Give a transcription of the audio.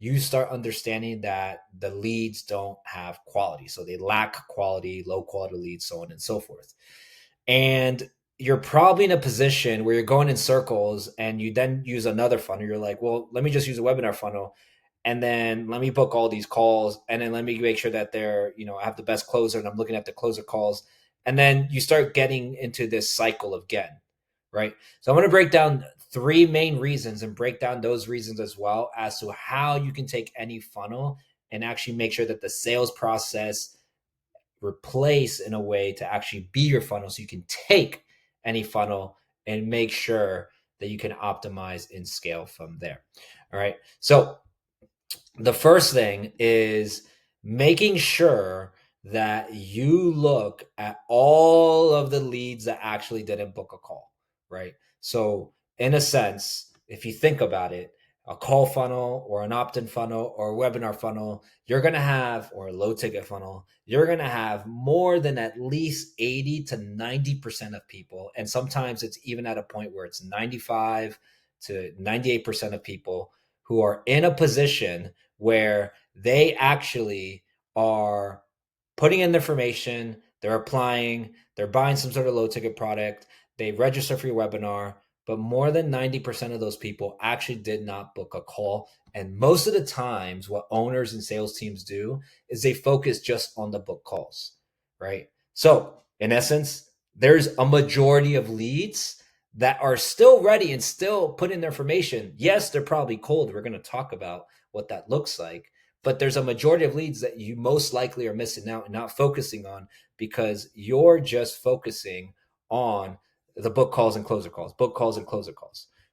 you start understanding that the leads don't have quality. So they lack quality, low quality leads, so on and so forth. And you're probably in a position where you're going in circles and you then use another funnel. You're like, well, let me just use a webinar funnel and then let me book all these calls and then let me make sure that they're, I have the best closer and I'm looking at the closer calls. And then you start getting into this cycle again, right? So I'm going to break down three main reasons and break down those reasons as well as to how you can take any funnel and actually make sure that the sales process replace in a way to actually be your funnel so you can take any funnel and make sure that you can optimize and scale from there. All right. So the first thing is making sure that you look at all of the leads that actually didn't book a call, right? So, in a sense, if you think about it, a call funnel or an opt in funnel or a webinar funnel, you're going to have, or a low ticket funnel, you're going to have more than at least 80 to 90% of people. And sometimes it's even at a point where it's 95 to 98% of people who are in a position where they actually are putting in the information, they're applying, they're buying some sort of low ticket product, they register for your webinar, but more than 90% of those people actually did not book a call. And most of the times, what owners and sales teams do is they focus just on the book calls, right? So, in essence, there's a majority of leads that are still ready and still put in their information. Yes, they're probably cold. We're going to talk about what that looks like. But there's a majority of leads that you most likely are missing out and not focusing on because you're just focusing on the book calls and closer calls, book calls and closer calls.